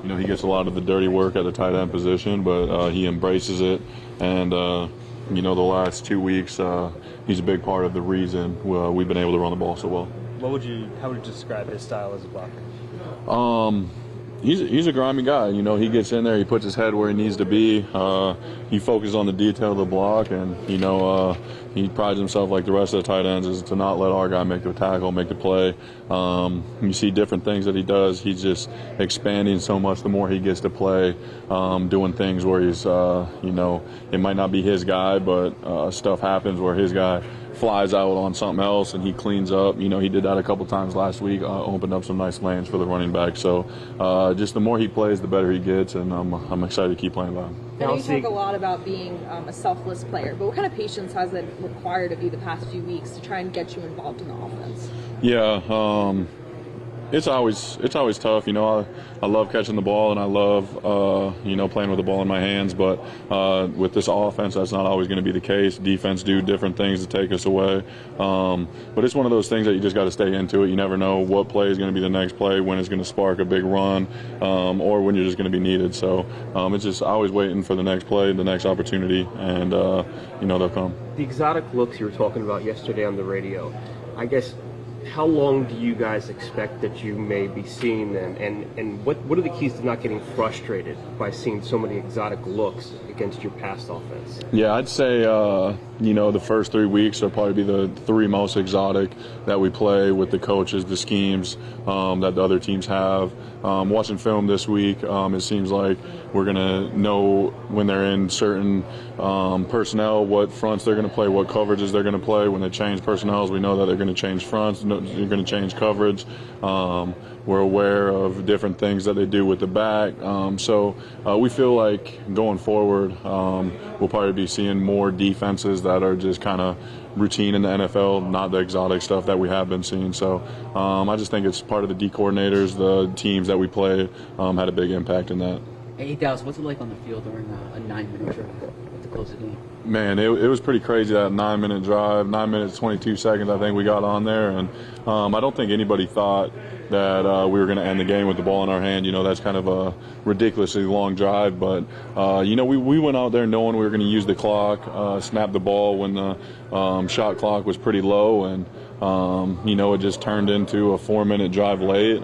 he gets a lot of the dirty work at the tight end position, but he embraces it. And, the last 2 weeks, he's a big part of the reason we've been able to run the ball so well. How would you describe his style as a blocker? He's a grimy guy. He gets in there, he puts his head where he needs to be. He focuses on the detail of the block, and he prides himself, like the rest of the tight ends, is to not let our guy make the tackle, make the play. You see different things that he does. He's just expanding so much the more he gets to play, doing things where he's, it might not be his guy, but stuff happens where his guy flies out on something else and he cleans up. He did that a couple times last week, opened up some nice lanes for the running back. So just the more he plays, the better he gets, and I'm excited to keep playing by him. I know you talk a lot about being a selfless player, but what kind of patience has it required of you the past few weeks to try and get you involved in the offense? Yeah, it's always tough. I love catching the ball and I love playing with the ball in my hands. But with this offense, that's not always going to be the case. Defense do different things to take us away. But it's one of those things that you just got to stay into it. You never know what play is going to be the next play, when it's going to spark a big run, or when you're just going to be needed. So it's just always waiting for the next play, the next opportunity, and they'll come. The exotic looks you were talking about yesterday on the radio, I guess. How long do you guys expect that you may be seeing them, and what are the keys to not getting frustrated by seeing so many exotic looks against your past offense? Yeah, I'd say the first 3 weeks will probably be the three most exotic that we play with the coaches, the schemes that the other teams have. Watching film this week, it seems like we're going to know when they're in certain personnel, what fronts they're going to play, what coverages they're going to play. When they change personnels, we know that they're going to change fronts, they're going to change coverage. We're aware of different things that they do with the back. So we feel like going forward, we'll probably be seeing more defenses that are just kind of routine in the NFL, not the exotic stuff that we have been seeing. So I just think it's part of the D coordinators, the teams that we play had a big impact in that. Hey, Dallas, what's it like on the field during a 9-minute drive to close the game? Man, it was pretty crazy, that 9-minute drive, 9 minutes, 22 seconds I think we got on there. And I don't think anybody thought that we were going to end the game with the ball in our hand. That's kind of a ridiculously long drive. But, we went out there knowing we were going to use the clock, snap the ball when the shot clock was pretty low. And, it just turned into a 4-minute drive late.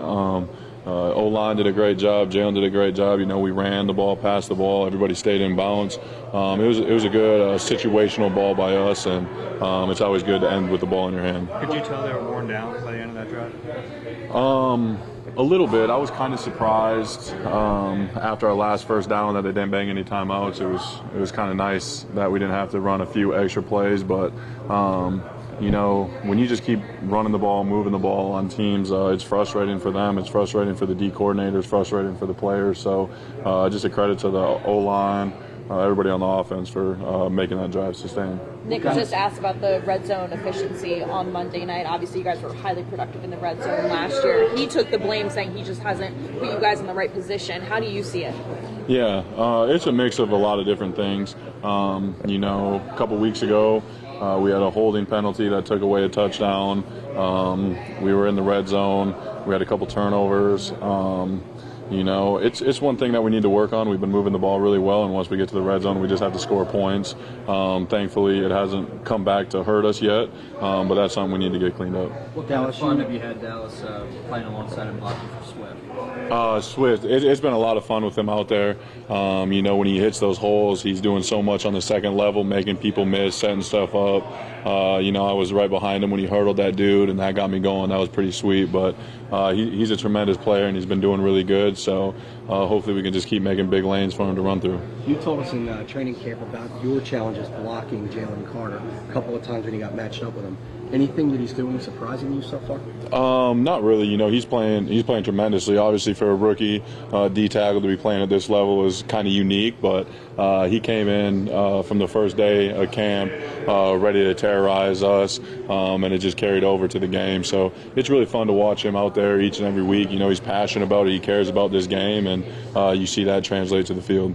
O-line did a great job. Jalen did a great job. We ran the ball, passed the ball. Everybody stayed in bounds. It was a good situational ball by us, and it's always good to end with the ball in your hand. Could you tell they were worn down by the end of that drive? A little bit. I was kind of surprised after our last first down that they didn't bang any timeouts. It was kind of nice that we didn't have to run a few extra plays, but when you just keep running the ball, moving the ball on teams, it's frustrating for them. It's frustrating for the D coordinators, frustrating for the players. So just a credit to the O-line, everybody on the offense for making that drive sustain. Nick was just asked about the red zone efficiency on Monday night. Obviously, you guys were highly productive in the red zone last year. He took the blame, saying he just hasn't put you guys in the right position. How do you see it? Yeah, it's a mix of a lot of different things. A couple weeks ago, we had a holding penalty that took away a touchdown. We were in the red zone. We had a couple turnovers. It's one thing that we need to work on. We've been moving the ball really well, and once we get to the red zone, we just have to score points. Thankfully, it hasn't come back to hurt us yet, but that's something we need to get cleaned up. What kind of fun have you had, Dallas, playing alongside and blocking for Swift? Swift, it's been a lot of fun with him out there. When he hits those holes, he's doing so much on the second level, making people miss, setting stuff up. I was right behind him when he hurdled that dude, and that got me going. That was pretty sweet. But he's a tremendous player, and he's been doing really good. So hopefully we can just keep making big lanes for him to run through. You told us in training camp about your challenges blocking Jalen Carter a couple of times when you got matched up with him. Anything that he's doing surprising you so far? Not really. He's playing tremendously. Obviously, for a rookie D tackle to be playing at this level is kind of unique. But he came in from the first day of camp ready to terrorize us, and it just carried over to the game. So it's really fun to watch him out there each and every week. He's passionate about it. He cares about this game, and you see that translate to the field.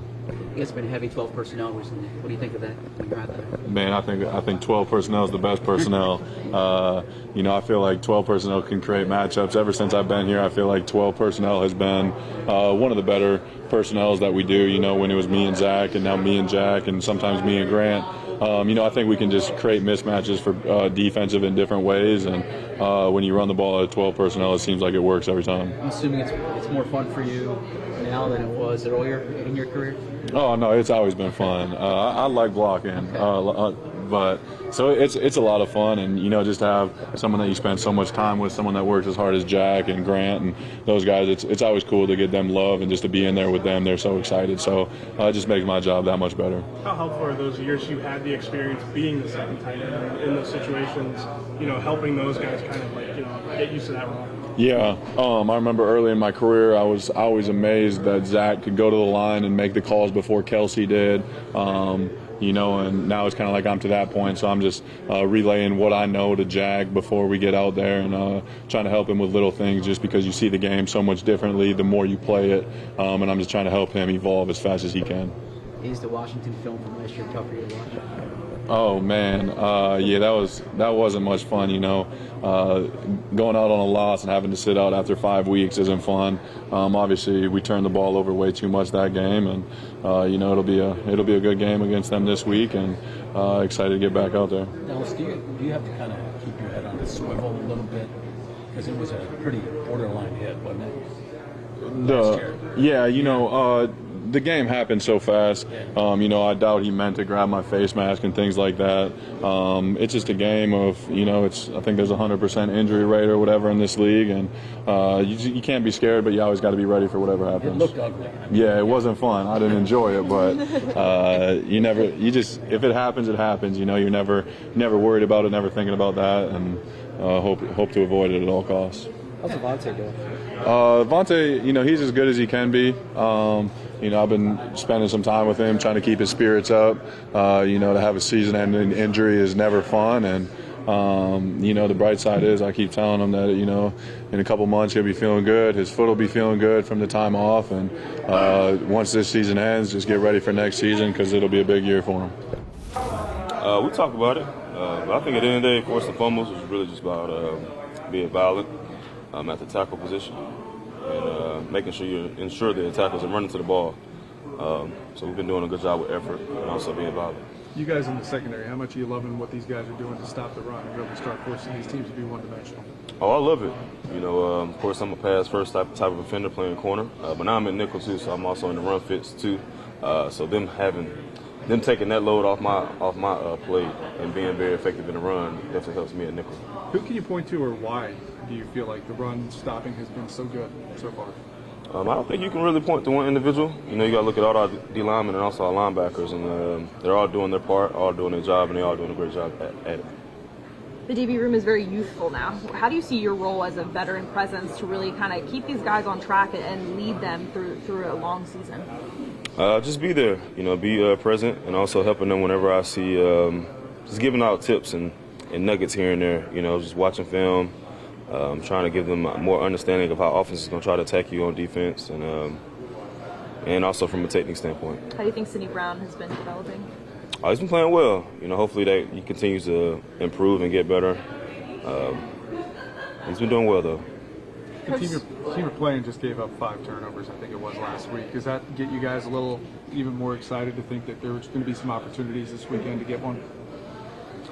You guys have been heavy 12 personnel recently. What do you think of that when you're out there? Man, I think 12 personnel is the best personnel. I feel like 12 personnel can create matchups. Ever since I've been here, I feel like 12 personnel has been one of the better personnels that we do. When it was me and Zach, and now me and Jack, and sometimes me and Grant. I think we can just create mismatches for defensive in different ways. And when you run the ball at 12 personnel, it seems like it works every time. I'm assuming it's more fun for you now than it was earlier in your career? Oh no, it's always been fun. I like blocking, but so it's a lot of fun, and just to have someone that you spend so much time with, someone that works as hard as Jack and Grant and those guys. It's always cool to get them love and just to be in there with them. They're so excited, so it just makes my job that much better. How helpful are those years you had the experience being the second tight end in those situations? Helping those guys kind of get used to that role. Yeah, I remember early in my career, I was always amazed that Zach could go to the line and make the calls before Kelsey did. And now it's kind of like I'm to that point, so I'm just relaying what I know to Jack before we get out there and trying to help him with little things, just because you see the game so much differently the more you play it, and I'm just trying to help him evolve as fast as he can. Is the Washington film from last year tough for you to watch? Oh man, yeah, that wasn't much fun. Going out on a loss and having to sit out after 5 weeks isn't fun. Obviously, we turned the ball over way too much that game, and it'll be a good game against them this week, and excited to get back out there. Dallas, do you have to kind of keep your head on the swivel a little bit, because it was a pretty borderline hit, wasn't it? The game happened so fast. I doubt he meant to grab my face mask and things like that. It's just a game of, I think there's a 100% injury rate or whatever in this league, and you can't be scared, but you always got to be ready for whatever happens. It looked ugly. Yeah, it wasn't fun. I didn't enjoy it, but if it happens, it happens. You're never worried about it, never thinking about that, and hope to avoid it at all costs. How's Avonte doing? Avonte, he's as good as he can be. I've been spending some time with him, trying to keep his spirits up. To have a season-ending injury is never fun, and the bright side is I keep telling him that in a couple months he'll be feeling good. His foot will be feeling good from the time off, and once this season ends, just get ready for next season, because it'll be a big year for him. We talk about it, but I think at the end of the day, first and foremost, it's really just about being violent at the tackle position, and making sure you ensure that the tackles are running to the ball. So we've been doing a good job with effort and also being violent. You guys in the secondary, how much are you loving what these guys are doing to stop the run and really start forcing these teams to be one-dimensional? Oh, I love it. Of course, I'm a pass-first type of offender playing corner, but now I'm in nickel too, so I'm also in the run fits too. So them taking that load off my plate and being very effective in the run definitely helps me at nickel. Who can you point to, or why do you feel like the run stopping has been so good so far? I don't think you can really point to one individual. You got to look at all our D linemen and also our linebackers, and they're all doing their part, all doing their job, and they're all doing a great job at it. The DB room is very youthful now. How do you see your role as a veteran presence to really kind of keep these guys on track and lead them through a long season? Just be there, be present, and also helping them whenever I see, just giving out tips and nuggets here and there, just watching film, trying to give them more understanding of how offense is going to try to attack you on defense, and also from a technique standpoint. How do you think Sidney Brown has been developing? He's been playing well. Hopefully that he continues to improve and get better. He's been doing well, though. The team you're playing just gave up 5 turnovers, I think it was last week. Does that get you guys a little even more excited to think that there's going to be some opportunities this weekend to get one?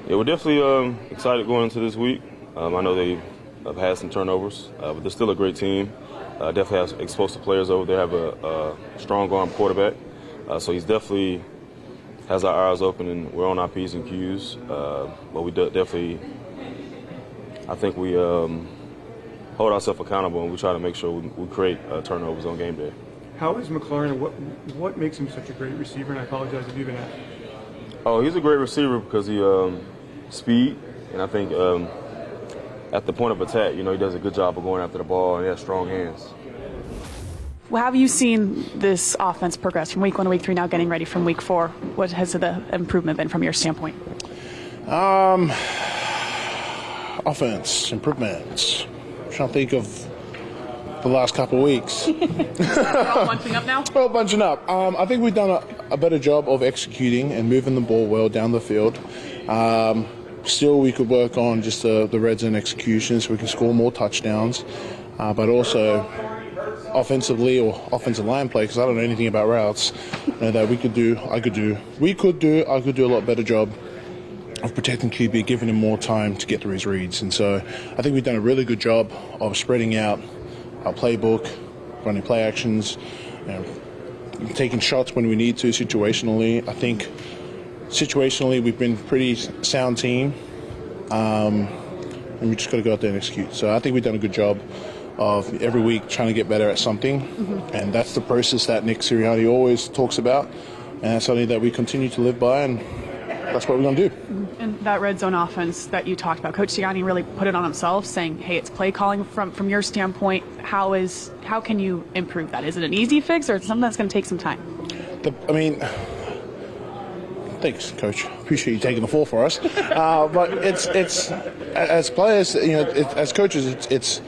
Yeah, we're definitely excited going into this week. I know they have had some turnovers, but they're still a great team. Definitely have explosive players over there, have a strong arm quarterback. So he's definitely has our eyes open, and we're on our P's and Q's. But we definitely, I think we hold ourselves accountable, and we try to make sure we create turnovers on game day. How is McLaurin? What makes him such a great receiver? And I apologize if you've been asked. Oh, he's a great receiver because he speed, and I think at the point of attack, he does a good job of going after the ball, and he has strong hands. Well, how have you seen this offense progress from week 1 to week 3, now getting ready from week 4? What has the improvement been from your standpoint? Offense improvements. I'm trying to think of the last couple of weeks. All bunching up now? Well, bunching up. I think we've done a better job of executing and moving the ball well down the field. Still, we could work on just the red zone execution so we can score more touchdowns, but also offensively or offensive line play, because I don't know anything about routes, that we could do a lot better job of protecting QB, giving him more time to get through his reads. And so I think we've done a really good job of spreading out our playbook, running play actions, taking shots when we need to situationally. I think situationally we've been a pretty sound team, and we just got to go out there and execute. So I think we've done a good job of every week trying to get better at something, and that's the process that Nick Sirianni always talks about, and that's something that we continue to live by, and that's what we're going to do. And that red zone offense that you talked about, Coach Sirianni really put it on himself, saying, hey, it's play calling. From your standpoint, how can you improve that? Is it an easy fix, or is it something that's going to take some time? Thanks, Coach. Appreciate you taking the fall for us. But it's as players, as coaches, it's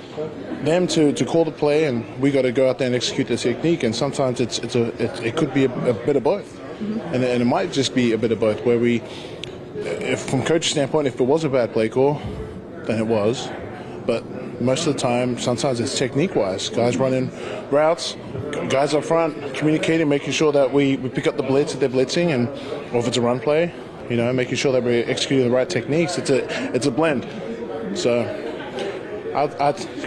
them to call the play, and we got to go out there and execute the technique. And sometimes it could be a bit of both, and it might just be a bit of both. Where if from coach's standpoint, if it was a bad play call, then it was. But most of the time, sometimes it's technique-wise. Guys running routes, guys up front communicating, making sure that we pick up the blitz that they're blitzing, or if it's a run play, making sure that we're executing the right techniques. It's a blend. So,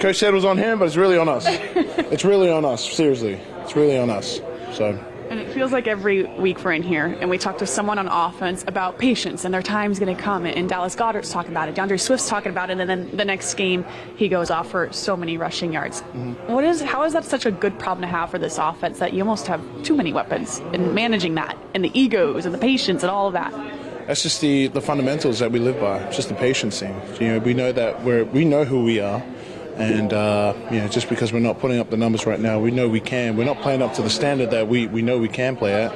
Coach said it was on him, but it's really on us. It's really on us. Seriously, it's really on us. So. And it feels like every week we're in here and we talk to someone on offense about patience and their time's going to come. And Dallas Goedert's talking about it. DeAndre Swift's talking about it. And then the next game, he goes off for so many rushing yards. How is that such a good problem to have for this offense, that you almost have too many weapons in managing that, and the egos and the patience and all of that? That's just the fundamentals that we live by. It's just the patience thing. We know that we know who we are. And, just because we're not putting up the numbers right now, we know we can. We're not playing up to the standard that we know we can play at,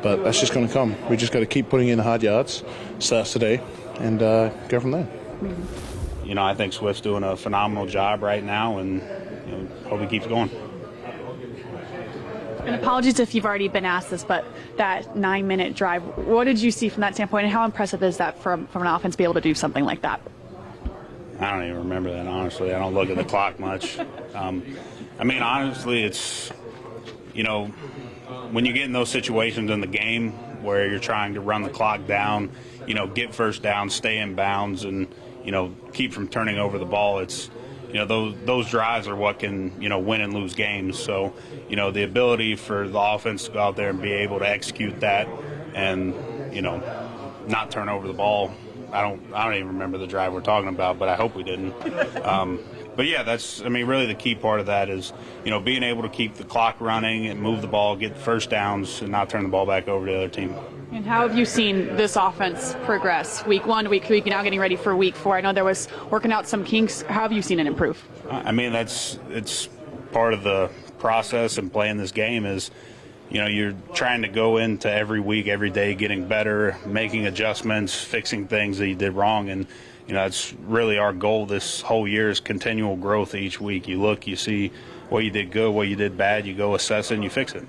but that's just going to come. We just got to keep putting in the hard yards, starts today, and go from there. I think Swift's doing a phenomenal job right now, and hope he keeps going. And apologies if you've already been asked this, but that 9-minute drive, what did you see from that standpoint, and how impressive is that from an offense to be able to do something like that? I don't even remember that, honestly. I don't look at the clock much. Honestly, it's, when you get in those situations in the game where you're trying to run the clock down, get first down, stay in bounds, and, keep from turning over the ball, it's, those drives are what can, win and lose games. So, the ability for the offense to go out there and be able to execute that and, not turn over the ball. I don't even remember the drive we're talking about, but I hope we didn't. But yeah, that's, really the key part of that is, being able to keep the clock running and move the ball, get first downs, and not turn the ball back over to the other team. And how have you seen this offense progress? Week 1 to week 3, now getting ready for week 4. I know there was working out some kinks. How have you seen it improve? It's part of the process and playing this game is, you're trying to go into every week, every day, getting better, making adjustments, fixing things that you did wrong. And, that's really our goal this whole year is continual growth each week. You look, you see what you did good, what you did bad, you go assess it, and you fix it.